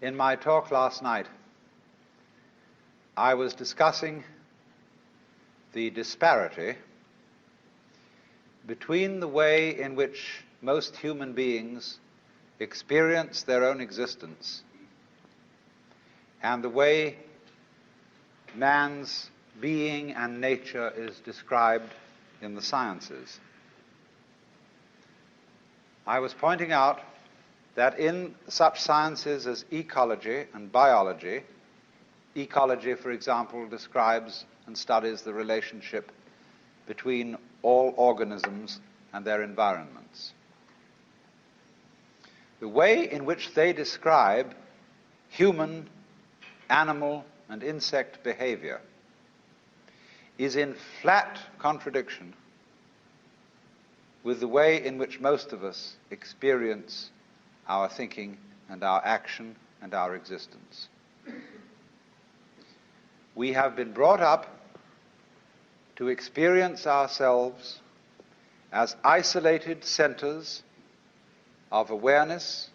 In my talk last night, I was discussing the disparity between the way in which most human beings experience their own existence and the way man's being and nature is described in the sciences. I was pointing out that in such sciences as ecology and biology, ecology, for example, describes and studies the relationship between all organisms and their environments. The way in which they describe human, animal, and insect behavior is in flat contradiction with the way in which most of us experience our thinking and our action and our existence. We have been brought up to experience ourselves as isolated centers of awareness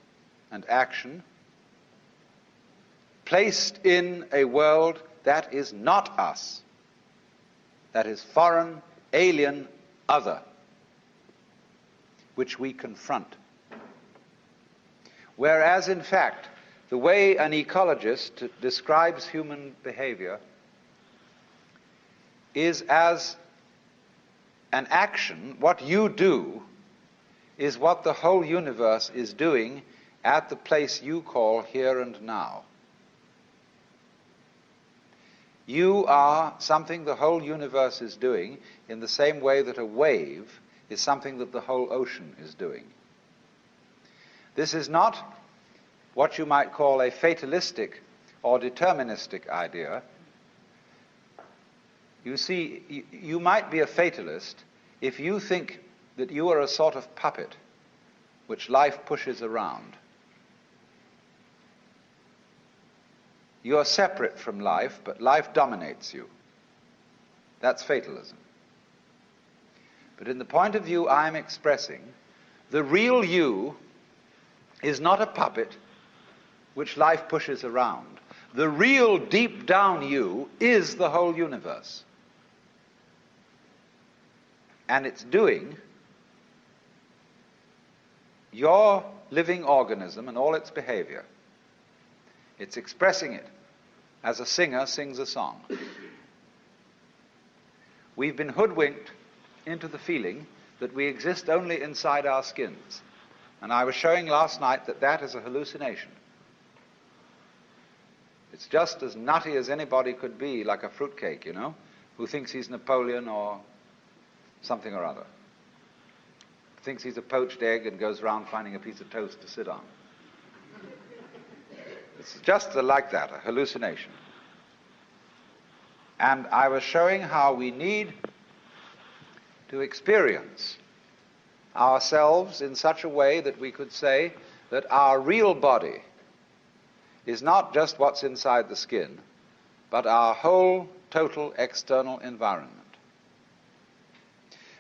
and action, placed in a world that is not us, that is foreign, alien, other, which we confront. Whereas, in fact, the way an ecologist describes human behavior is as an action. What you do is what the whole universe is doing at the place you call here and now. You are something the whole universe is doing in the same way that a wave is something that the whole ocean is doing. This is not what you might call a fatalistic or deterministic idea. You see, you might be a fatalist if you think that you are a sort of puppet which life pushes around. You are separate from life, but life dominates you. That's fatalism. But in the point of view I'm expressing, the real you is not a puppet which life pushes around. The real deep down you is the whole universe. And it's doing your living organism and all its behavior. It's expressing it as a singer sings a song. We've been hoodwinked into the feeling that we exist only inside our skins. And I was showing last night that that is a hallucination. It's just as nutty as anybody could be, like a fruitcake, you know, who thinks he's Napoleon or something or other. Thinks he's a poached egg and goes around finding a piece of toast to sit on. It's just like that, a hallucination. And I was showing how we need to experience ourselves in such a way that we could say that our real body is not just what's inside the skin, but our whole total external environment.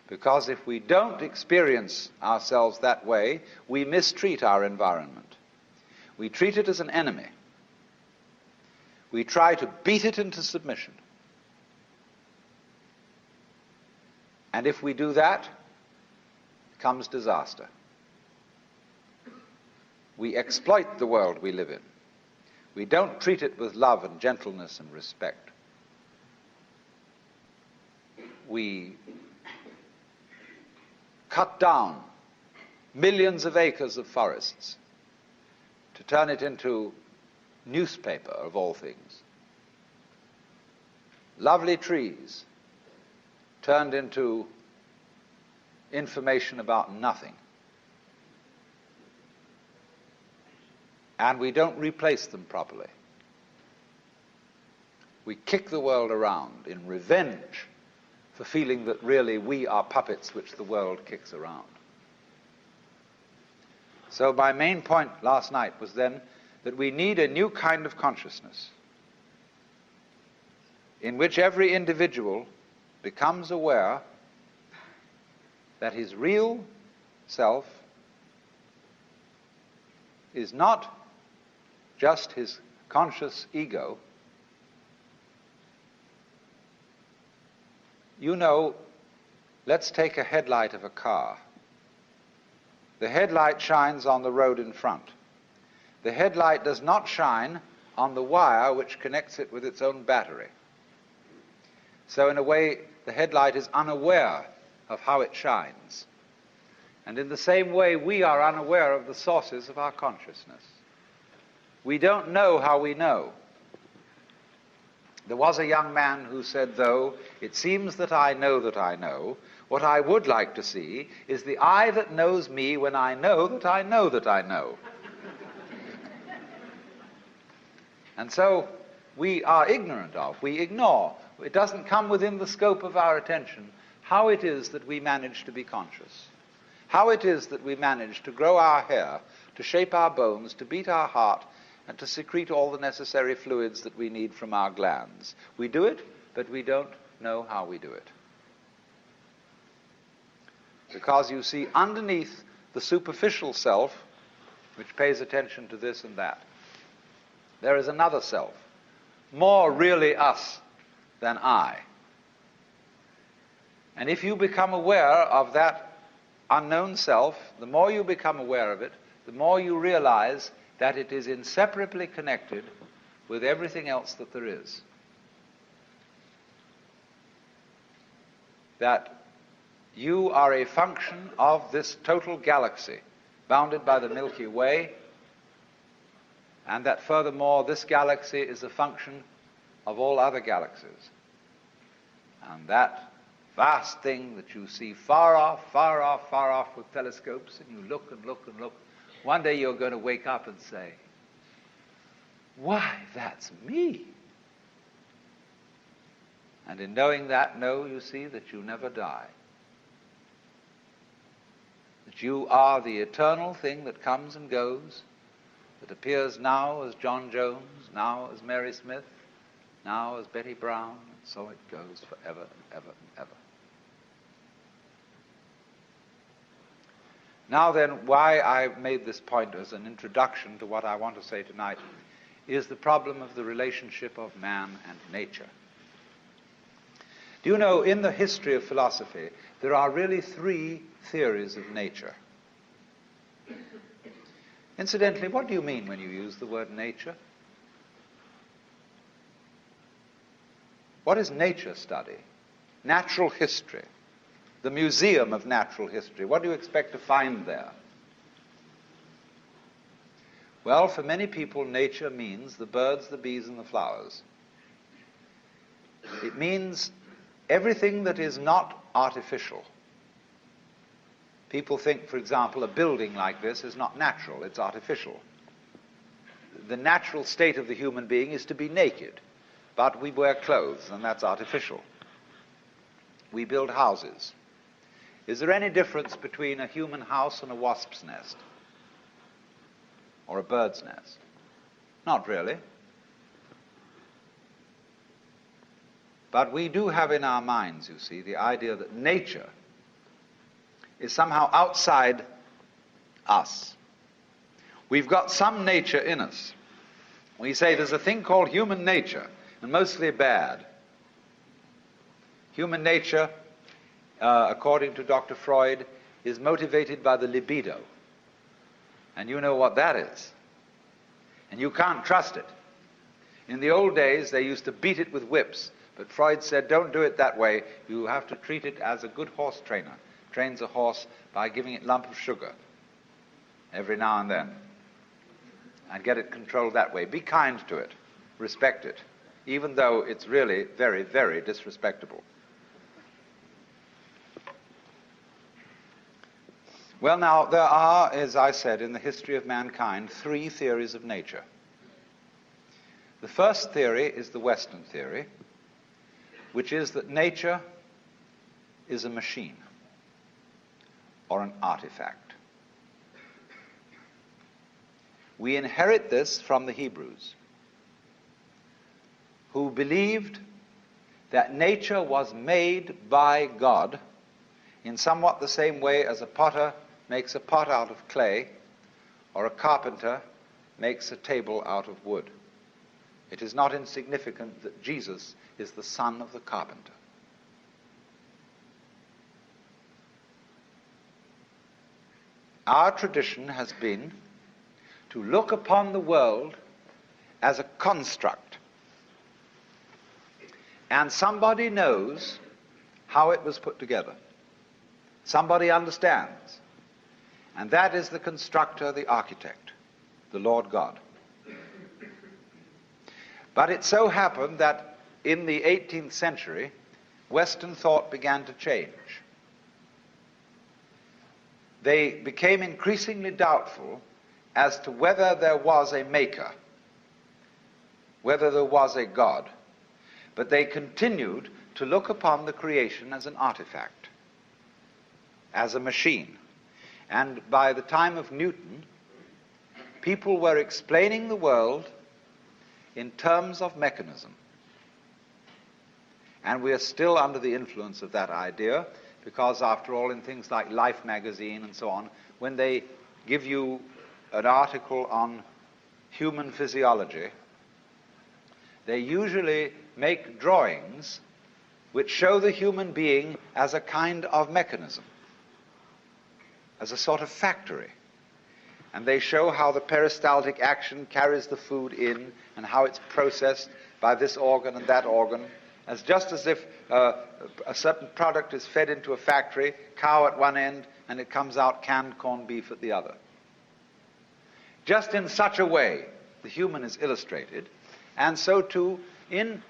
Because if we don't experience ourselves that way, we mistreat our environment. We treat it as an enemy. We try to beat it into submission. And if we do that, comes disaster. We exploit the world we live in. We don't treat it with love and gentleness and respect. We cut down millions of acres of forests to turn it into newspaper, of all things. Lovely trees turned into information about nothing. And we don't replace them properly. We kick the world around in revenge for feeling that really we are puppets which the world kicks around. So my main point last night was then that we need a new kind of consciousness in which every individual becomes aware that his real self is not just his conscious ego, you know, let's take a headlight of a car. The headlight shines on the road in front. The headlight does not shine on the wire which connects it with its own battery. So in a way, the headlight is unaware of how it shines. And in the same way, we are unaware of the sources of our consciousness. We don't know how we know. There was a young man who said, though, it seems that I know, what I would like to see is the eye that knows me when I know that I know that I know. And so we are ignorant of, we ignore, it doesn't come within the scope of our attention how it is that we manage to be conscious, how it is that we manage to grow our hair, to shape our bones, to beat our heart, and to secrete all the necessary fluids that we need from our glands. We do it, but we don't know how we do it. Because you see, underneath the superficial self, which pays attention to this and that, there is another self, more really us than I. And if you become aware of that unknown self, the more you become aware of it, the more you realize that it is inseparably connected with everything else that there is. That you are a function of this total galaxy, bounded by the Milky Way, and that furthermore this galaxy is a function of all other galaxies. And that vast thing that you see far off, far off, far off with telescopes, and you look and look and look, one day you're going to wake up and say, why, that's me. And in knowing that, you see that you never die. That you are the eternal thing that comes and goes, that appears now as John Jones, now as Mary Smith, now as Betty Brown, and so it goes forever and ever and ever. Now then, why I made this point as an introduction to what I want to say tonight is the problem of the relationship of man and nature. Do you know, in the history of philosophy, there are really three theories of nature. Incidentally, what do you mean when you use the word nature? What is nature study? Natural history. The Museum of Natural History. What do you expect to find there? Well, for many people, nature means the birds, the bees, and the flowers. It means everything that is not artificial. People think, for example, a building like this is not natural, it's artificial. The natural state of the human being is to be naked, but we wear clothes, and that's artificial. We build houses. Is there any difference between a human house and a wasp's nest? Or a bird's nest? Not really. But we do have in our minds, you see, the idea that nature is somehow outside us. We've got some nature in us. We say there's a thing called human nature, and mostly bad. Human nature, according to Dr. Freud, is motivated by the libido. And you know what that is. And you can't trust it. In the old days, they used to beat it with whips. But Freud said, don't do it that way. You have to treat it as a good horse trainer trains a horse by giving it a lump of sugar every now and then. And get it controlled that way. Be kind to it. Respect it. Even though it's really very, very disrespectable. Well, now, there are, as I said, in the history of mankind, three theories of nature. The first theory is the Western theory, which is that nature is a machine or an artifact. We inherit this from the Hebrews, who believed that nature was made by God in somewhat the same way as a potter makes a pot out of clay, or a carpenter makes a table out of wood. It is not insignificant that Jesus is the son of the carpenter. Our tradition has been to look upon the world as a construct, and somebody knows how it was put together. Somebody understands, and that is the constructor, the architect, the Lord God. But it so happened that in the 18th century, Western thought began to change. They became increasingly doubtful as to whether there was a maker, whether there was a God, but they continued to look upon the creation as an artifact, as a machine. And by the time of Newton, people were explaining the world in terms of mechanism. And we are still under the influence of that idea, because after all, in things like Life magazine and so on, when they give you an article on human physiology, they usually make drawings which show the human being as a kind of mechanism, as a sort of factory. And they show how the peristaltic action carries the food in and how it's processed by this organ and that organ, as just as if a certain product is fed into a factory, cow at one end, and it comes out canned corned beef at the other. Just in such a way, the human is illustrated, and so too in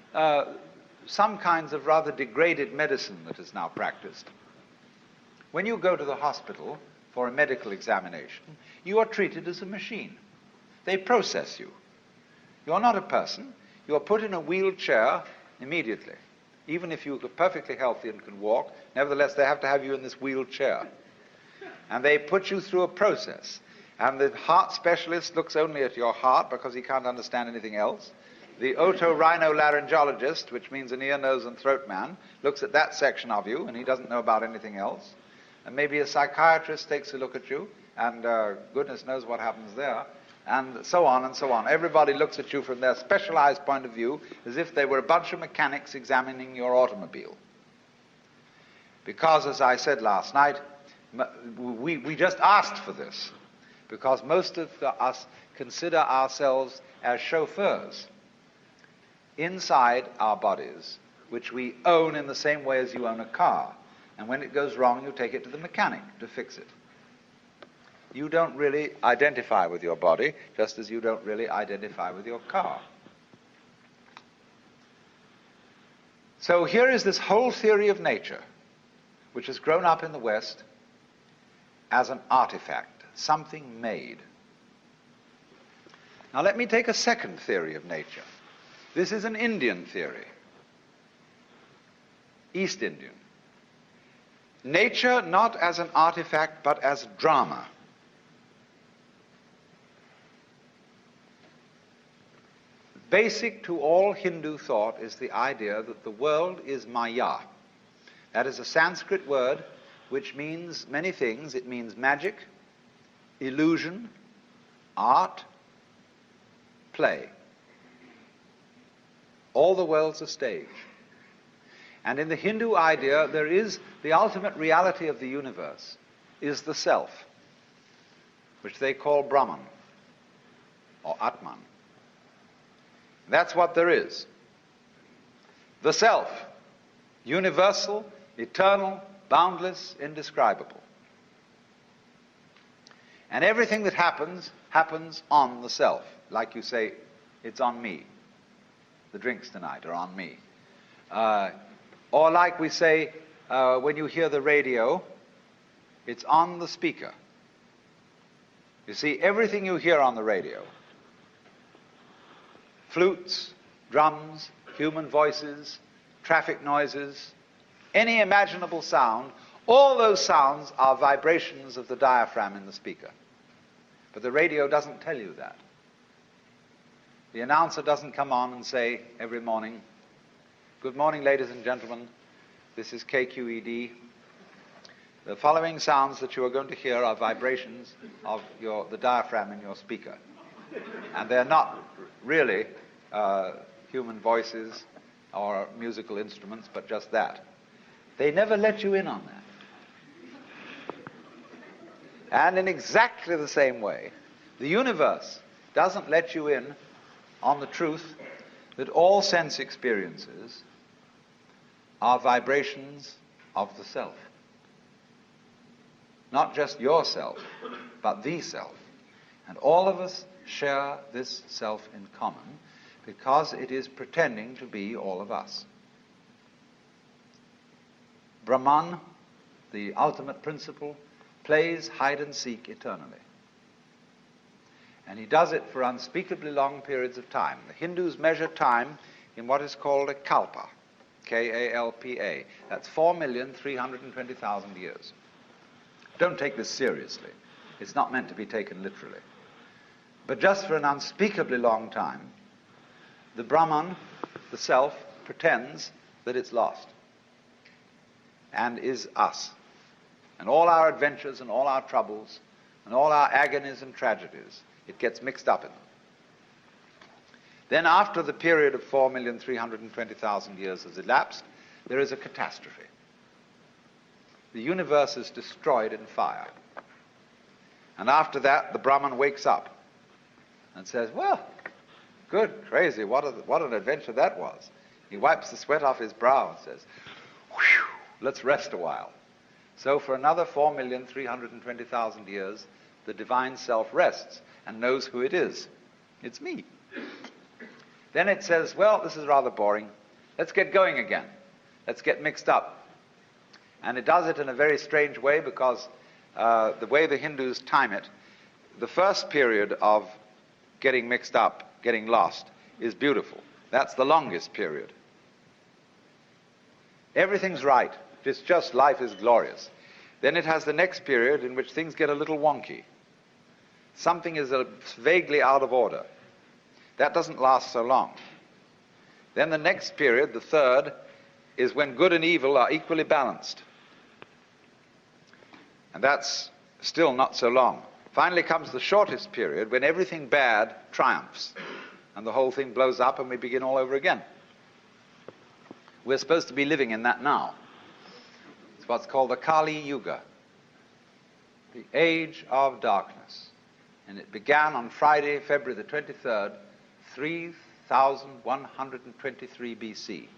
some kinds of rather degraded medicine that is now practiced. When you go to the hospital for a medical examination, you are treated as a machine. They process you. You're not a person. You are put in a wheelchair immediately. Even if you are perfectly healthy and can walk, nevertheless they have to have you in this wheelchair. And they put you through a process. And the heart specialist looks only at your heart because he can't understand anything else. The otorhinolaryngologist, which means an ear, nose, and throat man, looks at that section of you, and he doesn't know about anything else. And maybe a psychiatrist takes a look at you, and goodness knows what happens there, and so on and so on. Everybody looks at you from their specialized point of view as if they were a bunch of mechanics examining your automobile. Because, as I said last night, we just asked for this, because most of us consider ourselves as chauffeurs inside our bodies, which we own in the same way as you own a car. And when it goes wrong, you take it to the mechanic to fix it. You don't really identify with your body, just as you don't really identify with your car. So here is this whole theory of nature, which has grown up in the West as an artifact, something made. Now let me take a second theory of nature. This is an Indian theory, East Indian. Nature not as an artifact, but as drama. Basic to all Hindu thought is the idea that the world is Maya. That is a Sanskrit word which means many things. It means magic, illusion, art, play. All the world's a stage. And in the Hindu idea, there is the ultimate reality of the universe is the self, which they call Brahman or Atman. That's what there is. The self, universal, eternal, boundless, indescribable. And everything that happens, happens on the self. Like you say, it's on me. The drinks tonight are on me. Or like we say, when you hear the radio, it's on the speaker. You see, everything you hear on the radio, flutes, drums, human voices, traffic noises, any imaginable sound, all those sounds are vibrations of the diaphragm in the speaker. But the radio doesn't tell you that. The announcer doesn't come on and say every morning, "Good morning, ladies and gentlemen. This is KQED. The following sounds that you are going to hear are vibrations of the diaphragm in your speaker." And they're not really human voices or musical instruments, but just that. They never let you in on that. And in exactly the same way, the universe doesn't let you in on the truth that all sense experiences are vibrations of the self. Not just yourself, but the self. And all of us share this self in common because it is pretending to be all of us. Brahman, the ultimate principle, plays hide and seek eternally. And he does it for unspeakably long periods of time. The Hindus measure time in what is called a kalpa, K-A-L-P-A. That's 4,320,000 years. Don't take this seriously. It's not meant to be taken literally. But just for an unspeakably long time, the Brahman, the self, pretends that it's lost and is us. And all our adventures and all our troubles and all our agonies and tragedies, it gets mixed up in them. Then after the period of 4,320,000 years has elapsed, there is a catastrophe. The universe is destroyed in fire. And after that, the Brahman wakes up and says, well, good, crazy, what an adventure that was. He wipes the sweat off his brow and says, whew, let's rest a while. So for another 4,320,000 years, the divine self rests and knows who it is. It's me. Then it says, well, this is rather boring. Let's get going again. Let's get mixed up. And it does it in a very strange way because the way the Hindus time it, the first period of getting mixed up, getting lost, is beautiful. That's the longest period. Everything's right. It's just life is glorious. Then it has the next period in which things get a little wonky. Something is vaguely out of order. That doesn't last so long. Then the next period, the third, is when good and evil are equally balanced. And that's still not so long. Finally comes the shortest period when everything bad triumphs and the whole thing blows up and we begin all over again. We're supposed to be living in that now. It's what's called the Kali Yuga, the age of darkness. And it began on Friday, February the 23rd, 3123 BC.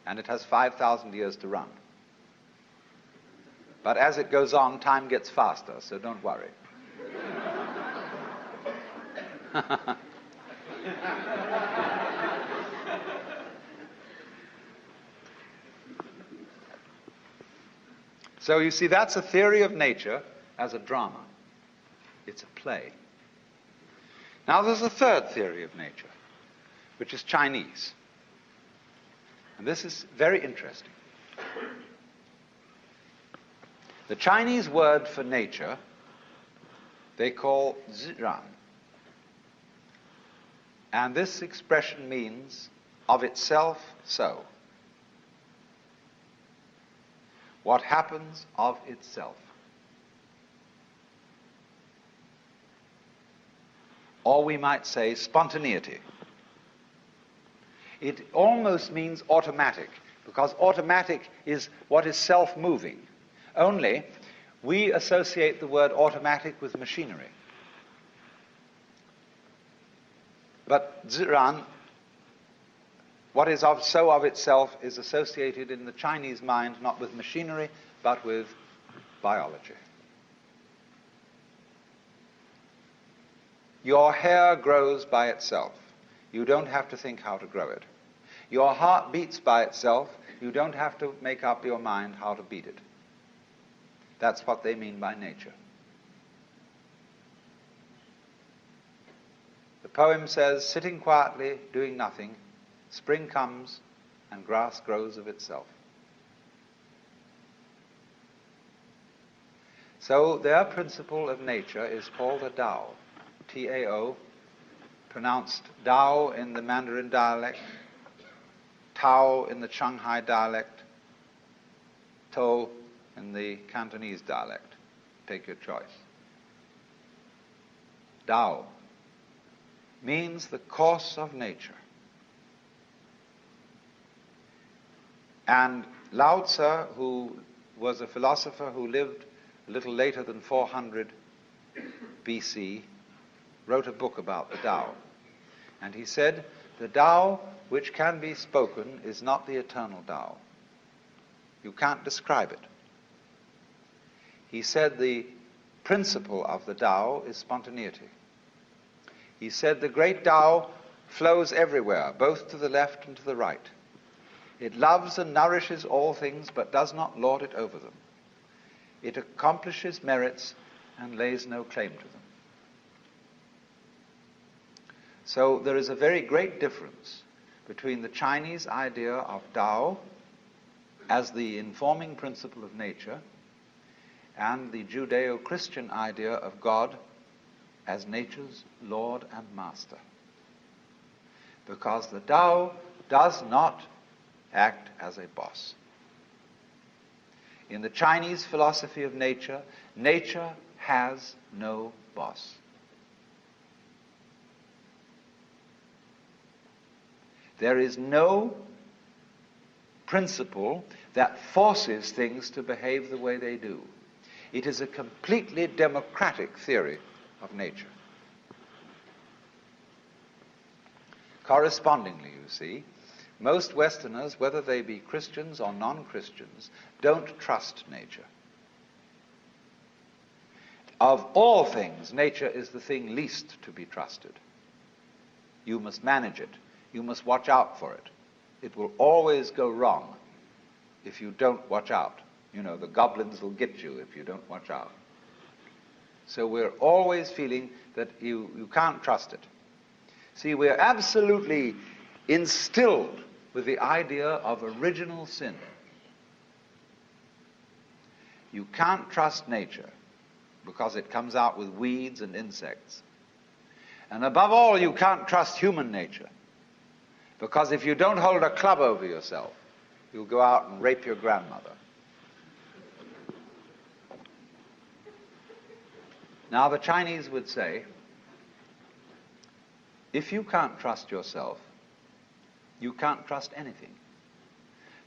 And it has 5,000 years to run. But as it goes on, time gets faster, so don't worry. So you see, that's a theory of nature as a drama. It's a play. Now there's a third theory of nature, which is Chinese. And this is very interesting. The Chinese word for nature, they call ziran. And this expression means of itself so. What happens of itself. Or we might say spontaneity. It almost means automatic, because automatic is what is self-moving. Only, we associate the word automatic with machinery. But ziran, what is so of itself, is associated in the Chinese mind not with machinery, but with biology. Your hair grows by itself. You don't have to think how to grow it. Your heart beats by itself. You don't have to make up your mind how to beat it. That's what they mean by nature. The poem says, sitting quietly, doing nothing, spring comes and grass grows of itself. So their principle of nature is called a Tao, T-A-O, pronounced Dao in the Mandarin dialect, Tao in the Shanghai dialect, To in the Cantonese dialect. Take your choice. Tao, means the course of nature. And Lao Tzu, who was a philosopher who lived a little later than 400 BC, wrote a book about the Tao. And he said, the Tao which can be spoken is not the eternal Tao. You can't describe it. He said the principle of the Tao is spontaneity. He said the great Tao flows everywhere, both to the left and to the right. It loves and nourishes all things, but does not lord it over them. It accomplishes merits and lays no claim to them. So there is a very great difference between the Chinese idea of Tao as the informing principle of nature and the Judeo-Christian idea of God as nature's Lord and Master. Because the Tao does not act as a boss. In the Chinese philosophy of nature, nature has no boss. There is no principle that forces things to behave the way they do. It is a completely democratic theory of nature. Correspondingly, you see, most Westerners, whether they be Christians or non-Christians, don't trust nature. Of all things, nature is the thing least to be trusted. You must manage it. You must watch out for it. It will always go wrong if you don't watch out. You know, the goblins will get you if you don't watch out. So we're always feeling that you can't trust it. See, we're absolutely instilled with the idea of original sin. You can't trust nature because it comes out with weeds and insects. And above all, you can't trust human nature because if you don't hold a club over yourself, you'll go out and rape your grandmother. Now, the Chinese would say, if you can't trust yourself, you can't trust anything.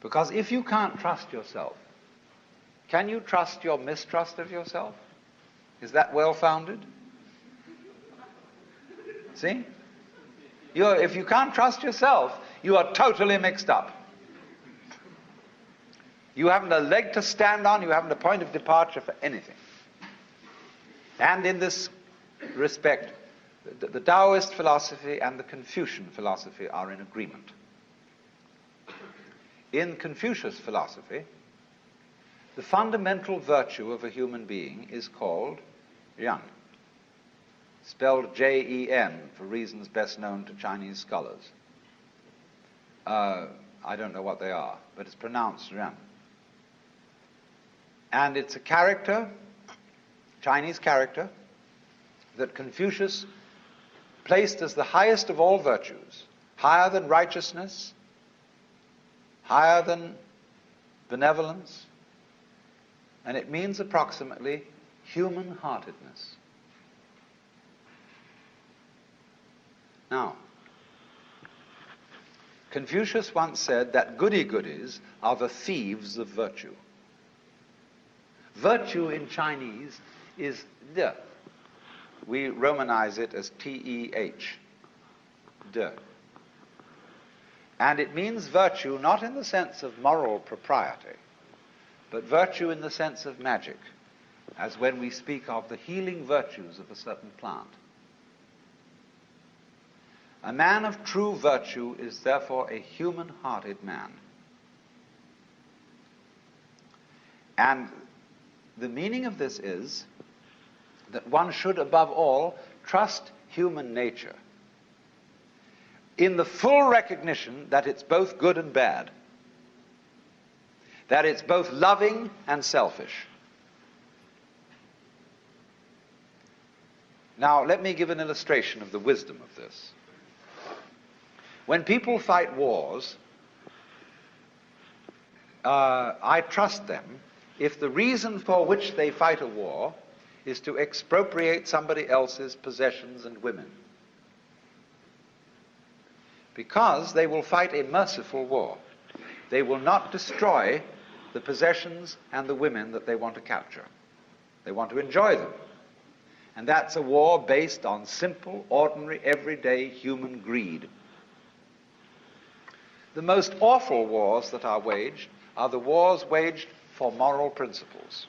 Because if you can't trust yourself, can you trust your mistrust of yourself? Is that well-founded? See? If you can't trust yourself, you are totally mixed up. You haven't a leg to stand on, you haven't a point of departure for anything. And in this respect, the Taoist philosophy and the Confucian philosophy are in agreement. In Confucius philosophy, the fundamental virtue of a human being is called Ren, spelled Jen for reasons best known to Chinese scholars. I don't know what they are, but it's pronounced Ren. And it's a character, Chinese character, that Confucius placed as the highest of all virtues, higher than righteousness, higher than benevolence, and it means approximately human-heartedness. Now, Confucius once said that goody-goodies are the thieves of virtue. Virtue in Chinese is de. We Romanize it as T-E-H, de. And it means virtue not in the sense of moral propriety, but virtue in the sense of magic, as when we speak of the healing virtues of a certain plant. A man of true virtue is therefore a human-hearted man. And the meaning of this is that one should, above all, trust human nature in the full recognition that it's both good and bad, that it's both loving and selfish. Now, let me give an illustration of the wisdom of this. When people fight wars, I trust them if the reason for which they fight a war is to expropriate somebody else's possessions and women. Because they will fight a merciful war. They will not destroy the possessions and the women that they want to capture. They want to enjoy them. And that's a war based on simple, ordinary, everyday human greed. The most awful wars that are waged are the wars waged for moral principles.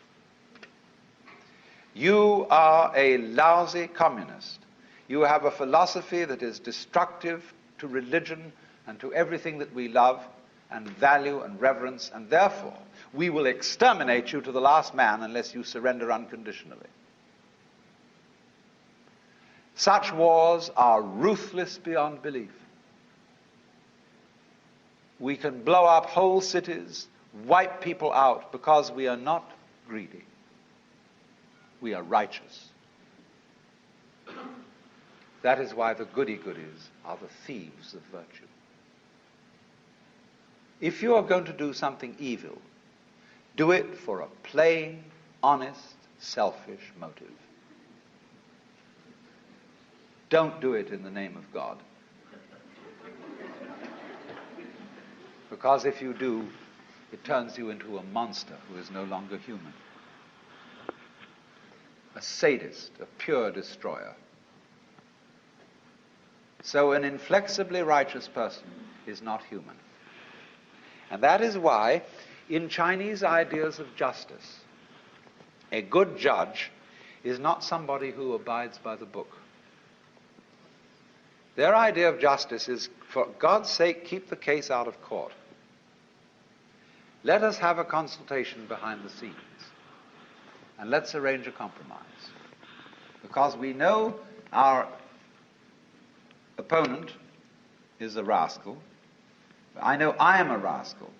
You are a lousy communist. You have a philosophy that is destructive to religion and to everything that we love and value and reverence, and therefore we will exterminate you to the last man unless you surrender unconditionally. Such wars are ruthless beyond belief. We can blow up whole cities, wipe people out, because we are not greedy. We are righteous. That is why the goody-goodies are the thieves of virtue. If you are going to do something evil, do it for a plain, honest, selfish motive. Don't do it in the name of God. Because if you do, it turns you into a monster who is no longer human. A sadist, a pure destroyer. So an inflexibly righteous person is not human. And that is why, in Chinese ideas of justice, a good judge is not somebody who abides by the book. Their idea of justice is, for God's sake, keep the case out of court. Let us have a consultation behind the scenes, and let's arrange a compromise. Because we know our opponent is a rascal. I know I am a rascal.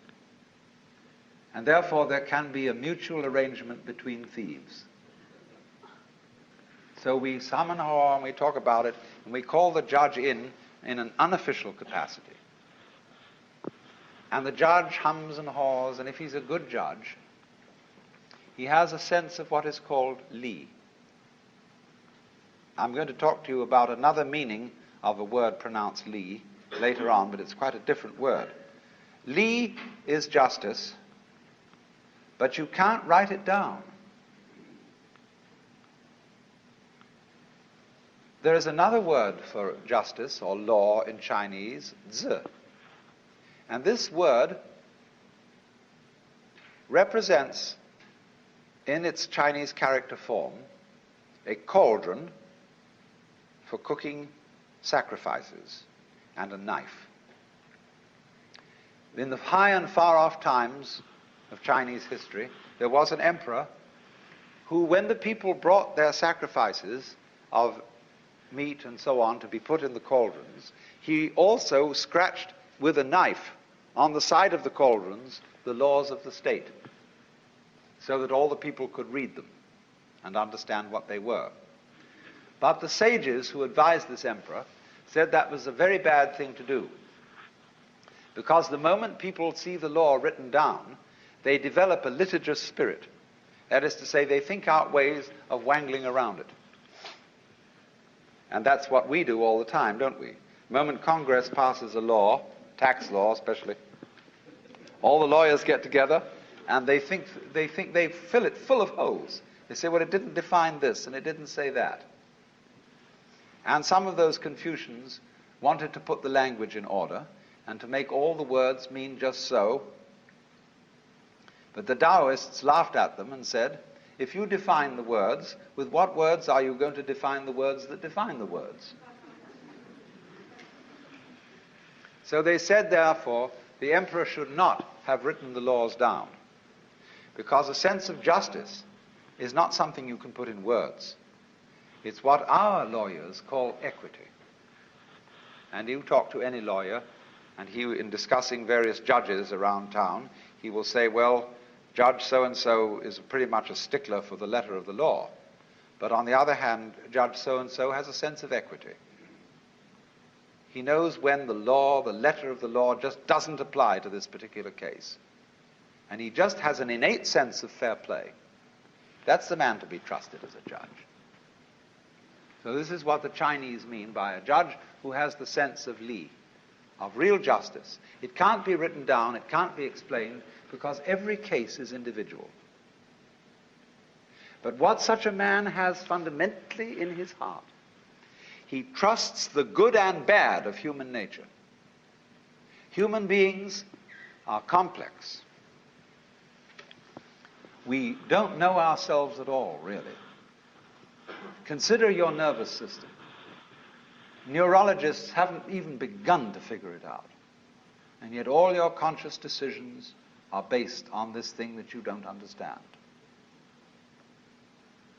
And therefore there can be a mutual arrangement between thieves. So we summon her and we talk about it, and we call the judge in an unofficial capacity. And the judge hums and haws, and if he's a good judge, he has a sense of what is called li. I'm going to talk to you about another meaning of a word pronounced li later on, but it's quite a different word. Li is justice, but you can't write it down. There is another word for justice or law in Chinese, zi. And this word represents, in its Chinese character form, a cauldron for cooking sacrifices and a knife. In the high and far-off times of Chinese history, there was an emperor who, when the people brought their sacrifices of meat and so on to be put in the cauldrons, he also scratched with a knife on the side of the cauldrons the laws of the state, so that all the people could read them and understand what they were. But the sages who advised this emperor said that was a very bad thing to do, because the moment people see the law written down, they develop a litigious spirit. That is to say, they think out ways of wangling around it. And that's what we do all the time, don't we? The moment Congress passes a law, tax law especially, all the lawyers get together and they fill it full of holes. They say, well, it didn't define this and it didn't say that. And some of those Confucians wanted to put the language in order and to make all the words mean just so. But the Taoists laughed at them and said, if you define the words, with what words are you going to define the words that define the words? So they said, therefore, the emperor should not have written the laws down, because a sense of justice is not something you can put in words. It's what our lawyers call equity. And you talk to any lawyer, and he, in discussing various judges around town, he will say, well, Judge so-and-so is pretty much a stickler for the letter of the law. But on the other hand, Judge so-and-so has a sense of equity. He knows when the law, the letter of the law, just doesn't apply to this particular case. And he just has an innate sense of fair play. That's the man to be trusted as a judge. So this is what the Chinese mean by a judge who has the sense of li, of real justice. It can't be written down, it can't be explained, because every case is individual. But what such a man has fundamentally in his heart, he trusts the good and bad of human nature. Human beings are complex. We don't know ourselves at all, really. Consider your nervous system. Neurologists haven't even begun to figure it out. And yet all your conscious decisions are based on this thing that you don't understand.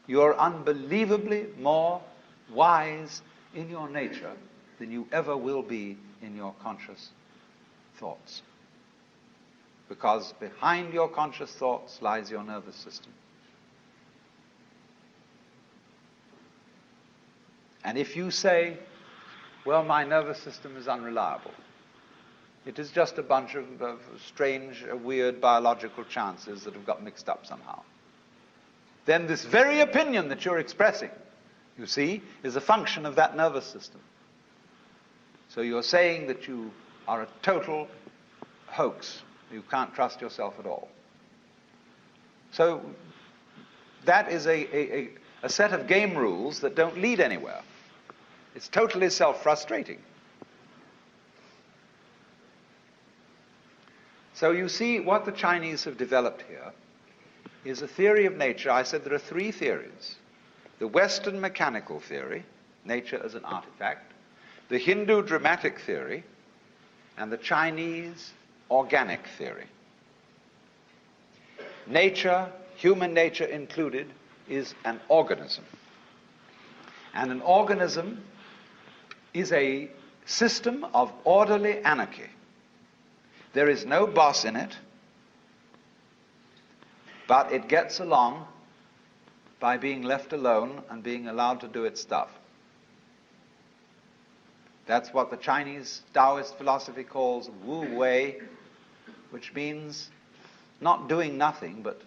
You're unbelievably more wise in your nature than you ever will be in your conscious thoughts. Because behind your conscious thoughts lies your nervous system. And if you say, well, my nervous system is unreliable, it is just a bunch of strange, weird biological chances that have got mixed up somehow, then this very opinion that you're expressing, you see, is a function of that nervous system. So you're saying that you are a total hoax. You can't trust yourself at all. So that is a set of game rules that don't lead anywhere. It's totally self-frustrating. So you see, what the Chinese have developed here is a theory of nature. I said there are three theories. The Western mechanical theory, nature as an artifact, the Hindu dramatic theory, and the Chinese organic theory. Nature, human nature included, is an organism. And an organism is a system of orderly anarchy. There is no boss in it, but it gets along by being left alone and being allowed to do its stuff. That's what the Chinese Taoist philosophy calls Wu Wei, which means not doing nothing, but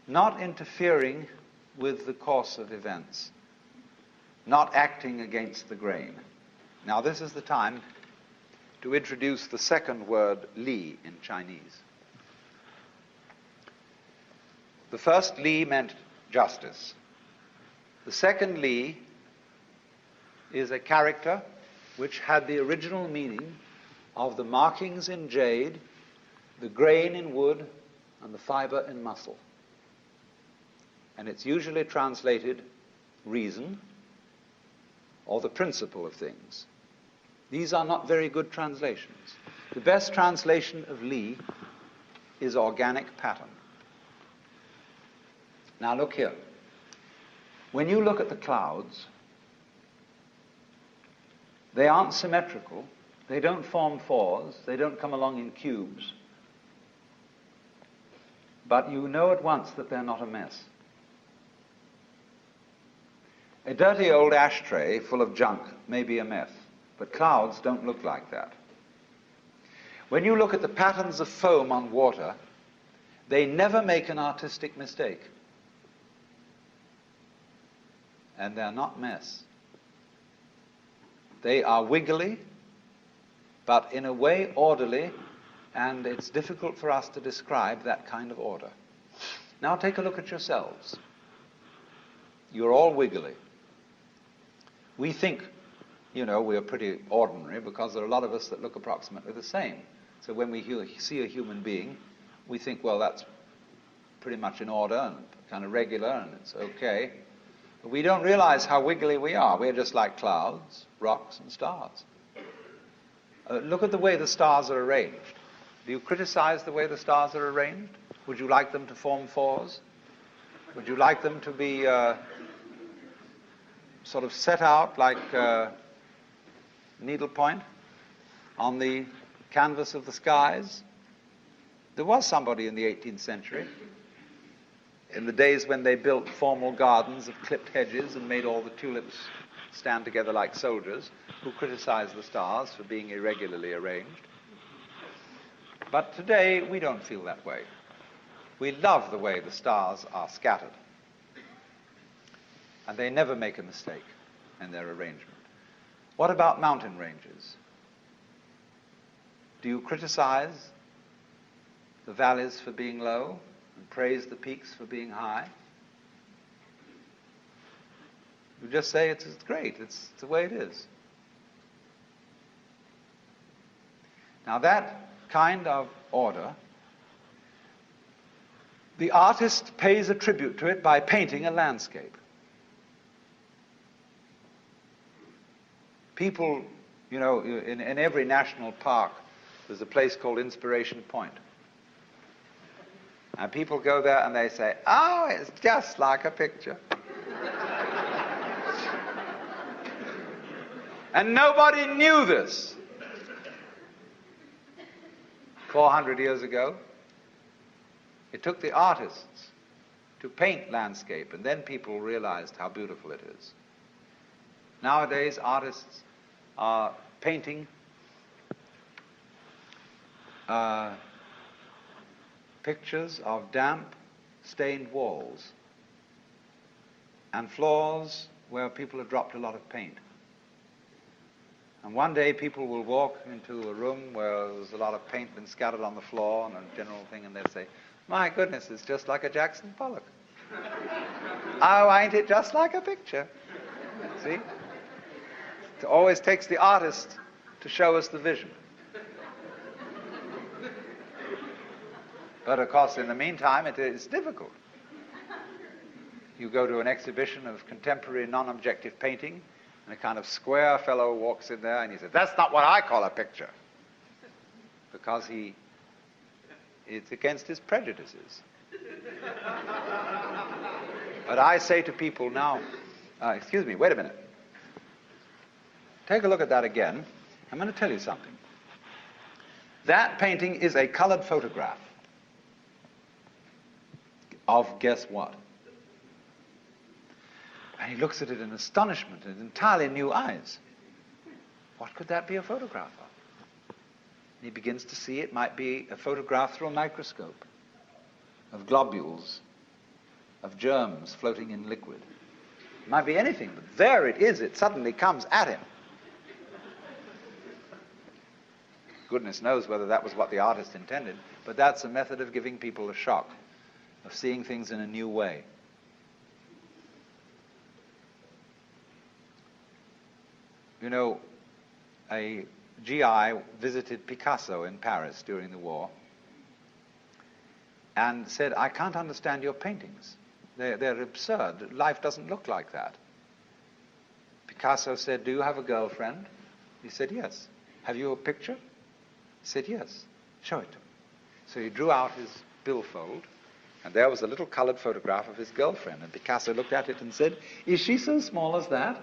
not interfering with the course of events, not acting against the grain. Now, this is the time to introduce the second word, li, in Chinese. The first li meant justice. The second li is a character which had the original meaning of the markings in jade, the grain in wood, and the fiber in muscle. And it's usually translated reason or the principle of things. These are not very good translations. The best translation of li is organic pattern. Now look here. When you look at the clouds, they aren't symmetrical, they don't form fours, they don't come along in cubes. But you know at once that they're not a mess. A dirty old ashtray full of junk may be a mess, but clouds don't look like that. When you look at the patterns of foam on water, they never make an artistic mistake. And they're not mess. They are wiggly, but in a way orderly, and it's difficult for us to describe that kind of order. Now take a look at yourselves. You're all wiggly. We think, you know, we're pretty ordinary because there are a lot of us that look approximately the same. So when we see a human being, we think, well, that's pretty much in order and kind of regular and it's okay. But we don't realize how wiggly we are. We're just like clouds, rocks, and stars. Look at the way the stars are arranged. Do you criticize the way the stars are arranged? Would you like them to form fours? Would you like them to be sort of set out like needlepoint on the canvas of the skies? There was somebody in the 18th century, in the days when they built formal gardens of clipped hedges and made all the tulips stand together like soldiers, who criticized the stars for being irregularly arranged. But today, we don't feel that way. We love the way the stars are scattered. and they never make a mistake in their arrangement. What about mountain ranges? Do you criticize the valleys for being low and praise the peaks for being high? You just say it's great, it's the way it is. Now that kind of order, the artist pays a tribute to it by painting a landscape. People, in every national park, there's a place called Inspiration Point. And people go there and they say, oh, it's just like a picture. And nobody knew this 400 years ago. It took the artists to paint landscape, and then people realized how beautiful it is. Nowadays, artists are painting pictures of damp, stained walls and floors where people have dropped a lot of paint. And one day people will walk into a room where there's a lot of paint been scattered on the floor and a general thing, and they'll say, my goodness, it's just like a Jackson Pollock. Oh, ain't it just like a picture? See? It always takes the artist to show us the vision. But of course, in the meantime, it is difficult. You go to an exhibition of contemporary non-objective painting, and a kind of square fellow walks in there and he says, that's not what I call a picture. Because it's against his prejudices. But I say to people now, excuse me, wait a minute. Take a look at that again. I'm going to tell you something. That painting is a colored photograph of guess what? And he looks at it in astonishment and entirely new eyes. What could that be a photograph of? And he begins to see it might be a photograph through a microscope of globules, of germs floating in liquid. It might be anything, but there it is. It suddenly comes at him. Goodness knows whether that was what the artist intended, but that's a method of giving people a shock, of seeing things in a new way. You know, a GI visited Picasso in Paris during the war and said, I can't understand your paintings. They're absurd. Life doesn't look like that. Picasso said, do you have a girlfriend? He said, yes. Have you a picture? He said, yes. Show it to me. So he drew out his billfold, and there was a little colored photograph of his girlfriend. And Picasso looked at it and said, is she so small as that?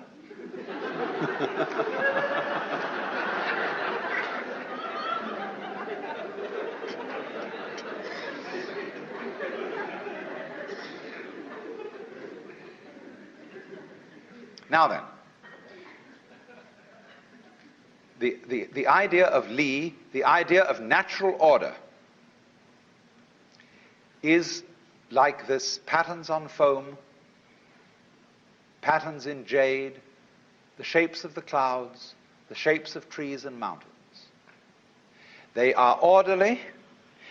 Now then, the idea of Li, the idea of natural order, is like this patterns on foam, patterns in jade, the shapes of the clouds, the shapes of trees and mountains. They are orderly,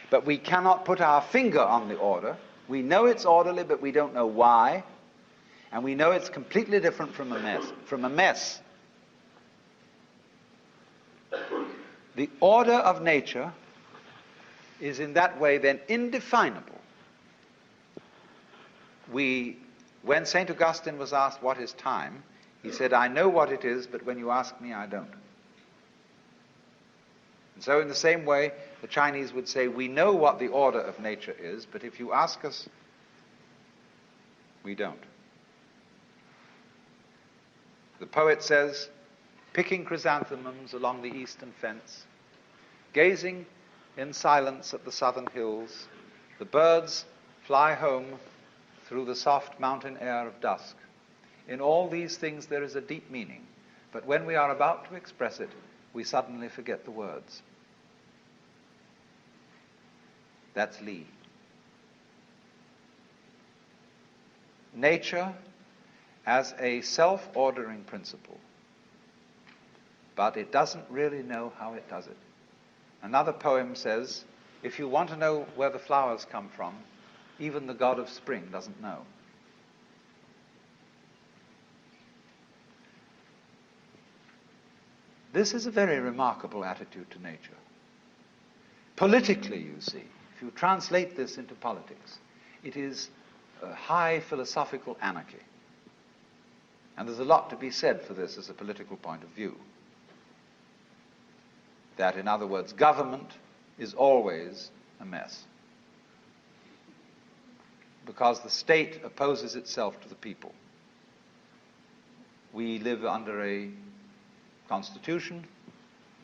but we cannot put our finger on the order. We know it's orderly, but we don't know why. And we know it's completely different from a mess. The order of nature is in that way then indefinable. When St. Augustine was asked what is time, he said, I know what it is, but when you ask me, I don't. And so in the same way, the Chinese would say, we know what the order of nature is, but if you ask us, we don't. The poet says, picking chrysanthemums along the eastern fence, gazing in silence at the southern hills, the birds fly home through the soft mountain air of dusk. In all these things there is a deep meaning, but when we are about to express it, we suddenly forget the words. That's Li. Nature as a self-ordering principle, but it doesn't really know how it does it. Another poem says, if you want to know where the flowers come from, even the god of spring doesn't know. This is a very remarkable attitude to nature. Politically, you see, if you translate this into politics, it is a high philosophical anarchy. And there's a lot to be said for this as a political point of view. That, in other words, government is always a mess. Because the state opposes itself to the people. We live under a constitution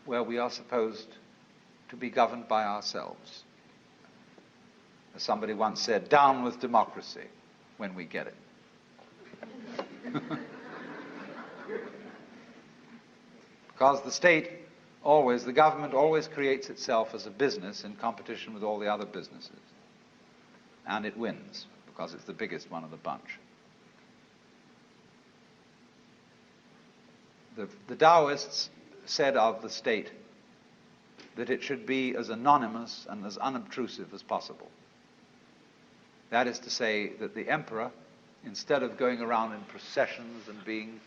where we are supposed to be governed by ourselves. As somebody once said, down with democracy when we get it. Because the government always creates itself as a business in competition with all the other businesses. And it wins, because it's the biggest one of the bunch. The Taoists said of the state that it should be as anonymous and as unobtrusive as possible. That is to say that the emperor, instead of going around in processions and being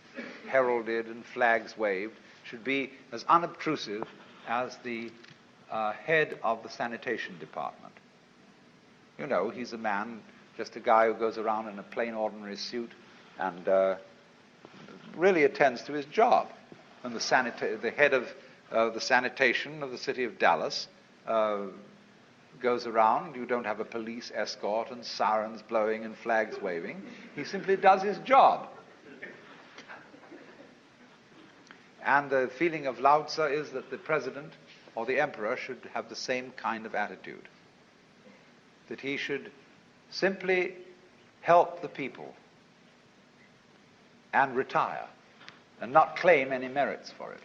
heralded and flags waved, should be as unobtrusive as the head of the sanitation department. You know, he's a man, just a guy who goes around in a plain ordinary suit and really attends to his job. And the head of the sanitation of the city of Dallas goes around. You don't have a police escort and sirens blowing and flags waving. He simply does his job. And the feeling of Lao Tzu is that the president or the emperor should have the same kind of attitude. That he should simply help the people and retire and not claim any merits for it.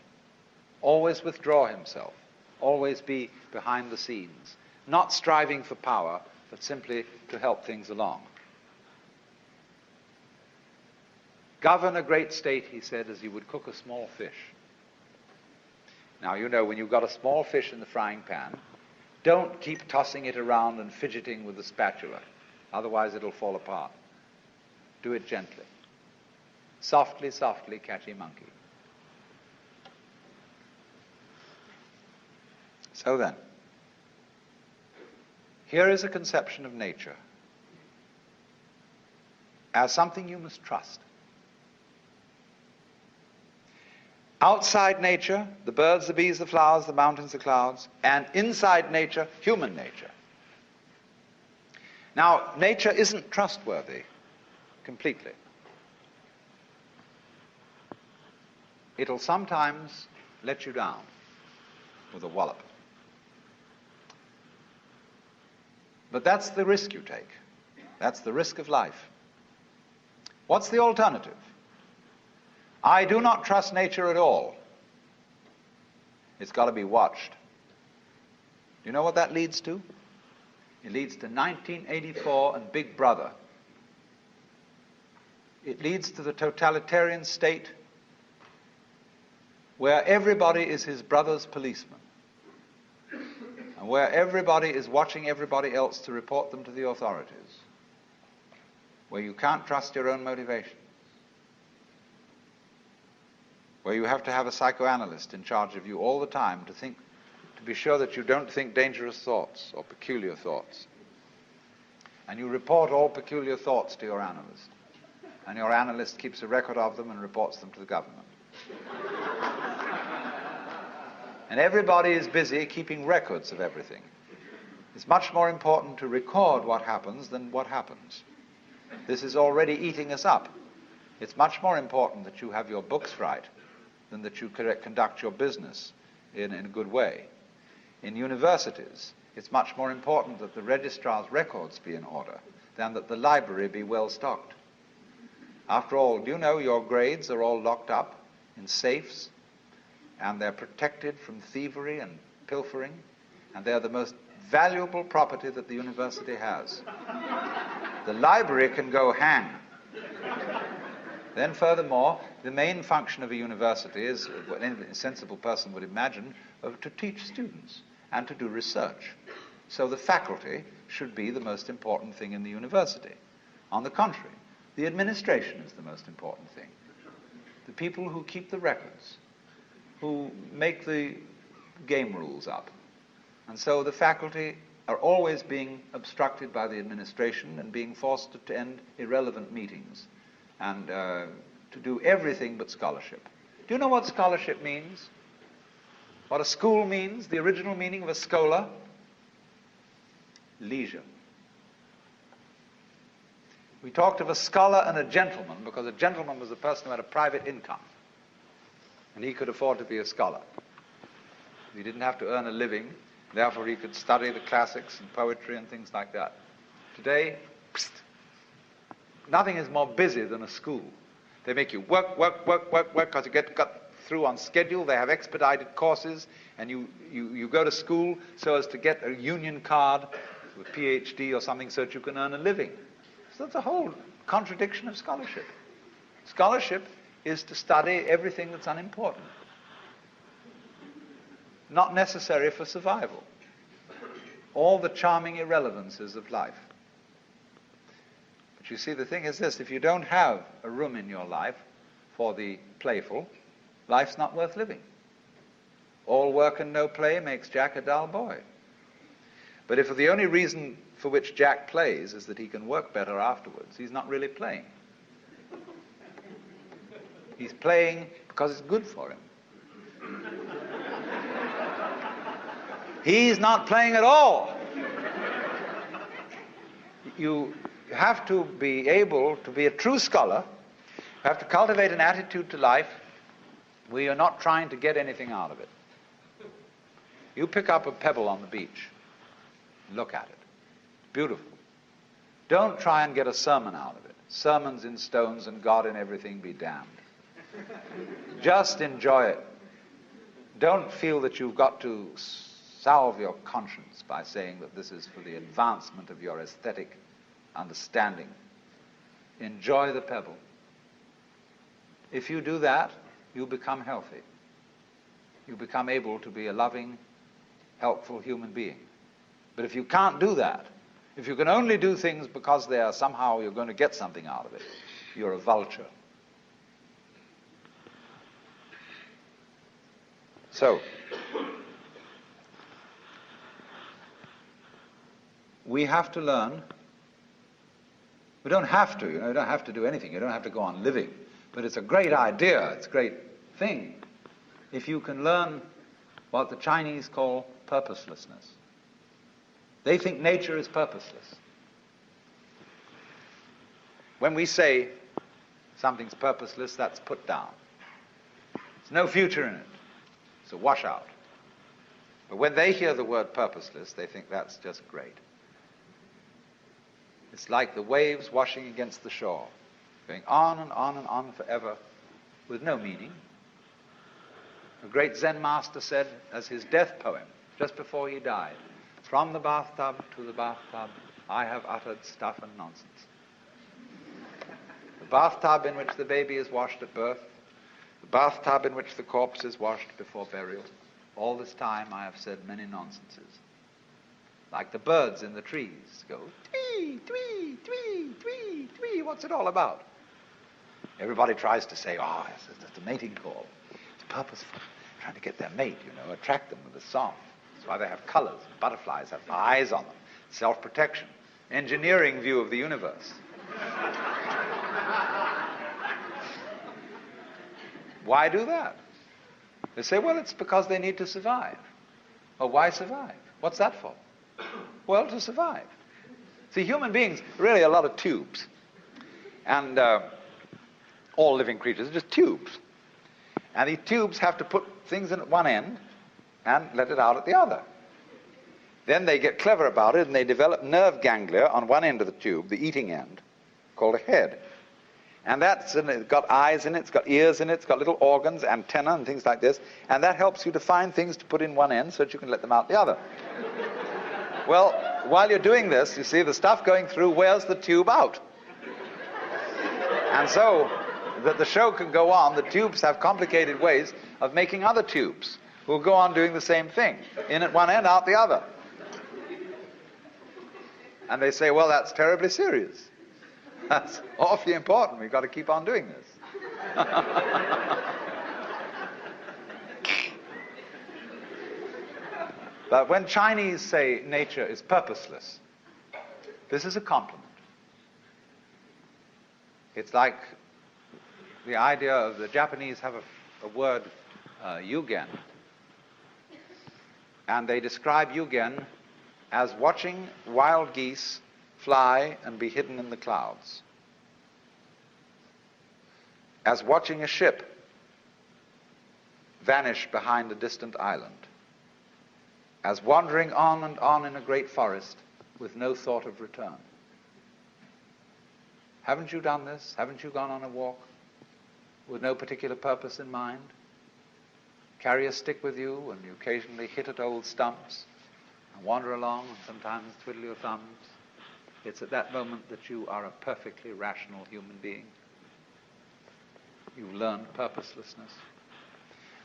Always withdraw himself. Always be behind the scenes. Not striving for power, but simply to help things along. Govern a great state, he said, as you would cook a small fish. Now, you know, when you've got a small fish in the frying pan, don't keep tossing it around and fidgeting with the spatula. Otherwise, it'll fall apart. Do it gently. Softly, softly, catchy monkey. So then, here is a conception of nature as something you must trust. Outside nature, the birds, the bees, the flowers, the mountains, the clouds, and inside nature, human nature. Now, nature isn't trustworthy completely. It'll sometimes let you down with a wallop. But that's the risk you take. That's the risk of life. What's the alternative? I do not trust nature at all. It's got to be watched. Do you know what that leads to? It leads to 1984 and Big Brother. It leads to the totalitarian state where everybody is his brother's policeman, and where everybody is watching everybody else to report them to the authorities, where you can't trust your own motivation, where you have to have a psychoanalyst in charge of you all the time to be sure that you don't think dangerous thoughts or peculiar thoughts. And you report all peculiar thoughts to your analyst, and your analyst keeps a record of them and reports them to the government. And everybody is busy keeping records of everything. It's much more important to record what happens than what happens. This is already eating us up. It's much more important that you have your books right than that you conduct your business in a good way. In universities, it's much more important that the registrar's records be in order than that the library be well stocked. After all, do you know your grades are all locked up in safes, and they're protected from thievery and pilfering, and they're the most valuable property that the university has. The library can go hang. Then furthermore, the main function of a university is, what any sensible person would imagine, to teach students and to do research. So the faculty should be the most important thing in the university. On the contrary, the administration is the most important thing. The people who keep the records, who make the game rules up. And so the faculty are always being obstructed by the administration and being forced to attend irrelevant meetings and to do everything but scholarship. Do you know what scholarship means? What a school means? The original meaning of a schola? Leisure. We talked of a scholar and a gentleman because a gentleman was a person who had a private income, and he could afford to be a scholar. He didn't have to earn a living, therefore he could study the classics and poetry and things like that. Today, nothing is more busy than a school. They make you work, because you get cut through on schedule. They have expedited courses, and you go to school so as to get a union card, a PhD or something, so that you can earn a living. So that's a whole contradiction of scholarship. Scholarship is to study everything that's unimportant, not necessary for survival. All the charming irrelevances of life. But you see, the thing is this: if you don't have a room in your life for the playful, life's not worth living. All work and no play makes Jack a dull boy. But if the only reason for which Jack plays is that he can work better afterwards, he's not really playing. He's playing because it's good for him. He's not playing at all. You have to be able to be a true scholar. You have to cultivate an attitude to life where you're not trying to get anything out of it. You pick up a pebble on the beach, look at it. Beautiful. Don't try and get a sermon out of it. Sermons in stones and God in everything be damned. Just enjoy it. Don't feel that you've got to salve your conscience by saying that this is for the advancement of your aesthetic understanding. Enjoy the pebble. If you do that, you become healthy. You become able to be a loving, helpful human being. But if you can't do that, if you can only do things because they are somehow you're going to get something out of it, you're a vulture. So, we have to learn. We don't have to, you don't have to do anything. You don't have to go on living. But it's a great idea, it's a great thing, if you can learn what the Chinese call purposelessness. They think nature is purposeless. When we say something's purposeless, that's put down. There's no future in it. It's a washout. But when they hear the word purposeless, they think that's just great. It's like the waves washing against the shore, going on and on and on forever with no meaning. A great Zen master said, as his death poem, just before he died, "From the bathtub to the bathtub, I have uttered stuff and nonsense." The bathtub in which the baby is washed at birth, the bathtub in which the corpse is washed before burial, all this time I have said many nonsenses. Like the birds in the trees go, twee, twee, twee, twee, twee. What's it all about? Everybody tries to say, oh, it's a mating call. It's purposeful. Trying to get their mate, attract them with a song. That's why they have colors. Butterflies have eyes on them. Self-protection. Engineering view of the universe. Why do that? They say, well, it's because they need to survive. Well, why survive? What's that for? Well, to survive. See, human beings are really a lot of tubes. And all living creatures are just tubes. And these tubes have to put things in at one end and let it out at the other. Then they get clever about it and they develop nerve ganglia on one end of the tube, the eating end, called a head. And it's got eyes in it, it's got ears in it, it's got little organs, antennae and things like this. And that helps you to find things to put in one end so that you can let them out the other. Well, while you're doing this, you see the stuff going through wears the tube out. And so that the show can go on, the tubes have complicated ways of making other tubes who will go on doing the same thing. In at one end, out the other. And they say, well, that's terribly serious. That's awfully important. We've got to keep on doing this. But when Chinese say nature is purposeless, this is a compliment. It's like the idea of the Japanese have a word, yugen. And they describe yugen as watching wild geese fly and be hidden in the clouds. As watching a ship vanish behind a distant island. As wandering on and on in a great forest with no thought of return. Haven't you done this? Haven't you gone on a walk with no particular purpose in mind? Carry a stick with you and you occasionally hit at old stumps and wander along and sometimes twiddle your thumbs. It's at that moment that you are a perfectly rational human being. You've learned purposelessness.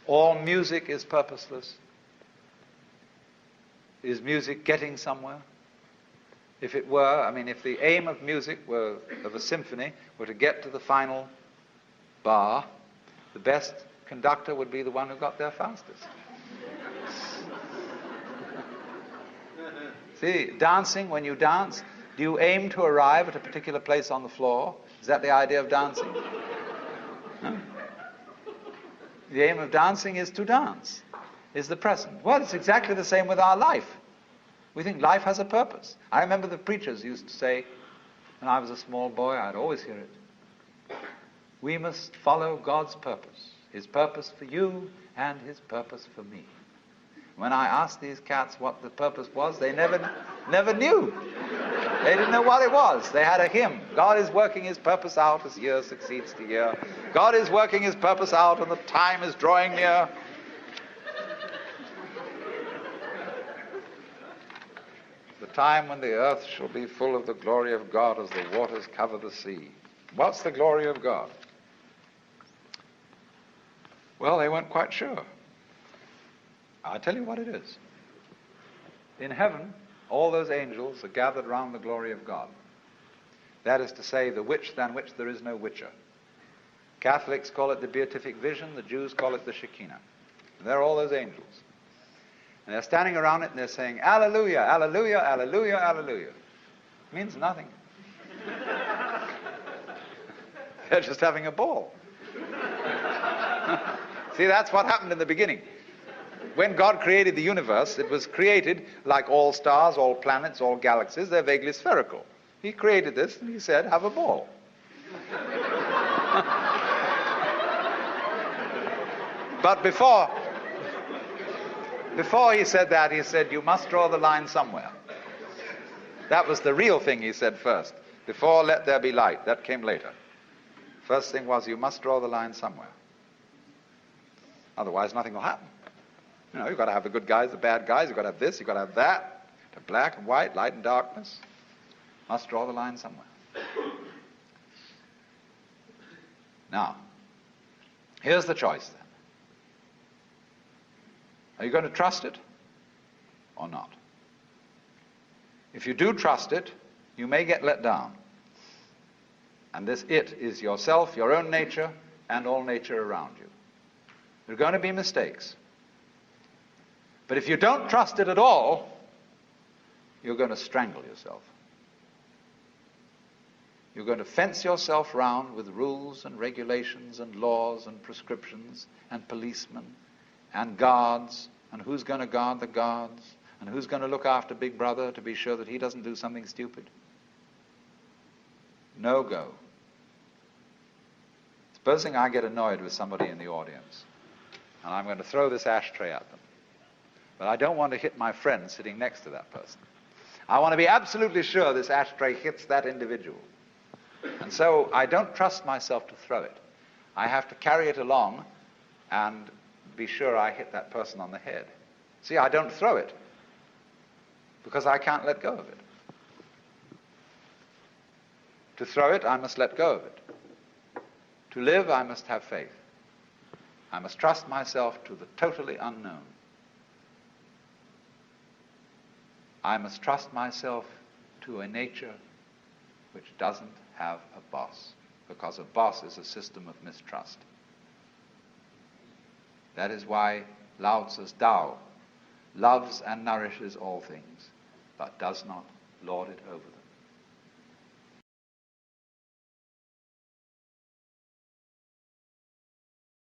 All music is purposeless. Is music getting somewhere? If it were, I mean, if the aim of music were, of a symphony, were to get to the final bar, the best conductor would be the one who got there fastest. See, dancing, when you dance, do you aim to arrive at a particular place on the floor? Is that the idea of dancing? No. The aim of dancing is to dance, is the present. Well, it's exactly the same with our life. We think life has a purpose. I remember the preachers used to say, when I was a small boy, I'd always hear it. We must follow God's purpose. His purpose for you and his purpose for me. When I asked these cats what the purpose was, they never knew. They didn't know what it was. They had a hymn. God is working his purpose out as year succeeds to year. God is working his purpose out and the time is drawing near. The time when the earth shall be full of the glory of God as the waters cover the sea. What's the glory of God? Well, they weren't quite sure. I'll tell you what it is. In heaven, all those angels are gathered round the glory of God. That is to say, the which than which there is no whicher. Catholics call it the beatific vision, the Jews call it the Shekinah. And there are all those angels. And they're standing around it and they're saying, Alleluia, Alleluia, Alleluia, Alleluia. It means nothing. They're just having a ball. See, that's what happened in the beginning. When God created the universe, it was created like all stars, all planets, all galaxies. They're vaguely spherical. He created this and he said, have a ball. But before he said that, he said, you must draw the line somewhere. That was the real thing he said first. Before let there be light. That came later. First thing was, you must draw the line somewhere. Otherwise, nothing will happen. You know, you've got to have the good guys, the bad guys. You've got to have this, you've got to have that. The black and white, light and darkness. Must draw the line somewhere. Now, here's the choice then. Are you going to trust it or not? If you do trust it, you may get let down. And this it is yourself, your own nature, and all nature around you. There are going to be mistakes. But if you don't trust it at all, you're going to strangle yourself. You're going to fence yourself round with rules and regulations and laws and prescriptions and policemen and guards, and who's going to guard the guards, and who's going to look after Big Brother to be sure that he doesn't do something stupid. No go. Supposing I get annoyed with somebody in the audience, and I'm going to throw this ashtray at them. But I don't want to hit my friend sitting next to that person. I want to be absolutely sure this ashtray hits that individual. And so I don't trust myself to throw it. I have to carry it along and be sure I hit that person on the head. See, I don't throw it because I can't let go of it. To throw it, I must let go of it. To live, I must have faith. I must trust myself to the totally unknown. I must trust myself to a nature which doesn't have a boss, because a boss is a system of mistrust. That is why Lao Tzu's Tao loves and nourishes all things, but does not lord it over them.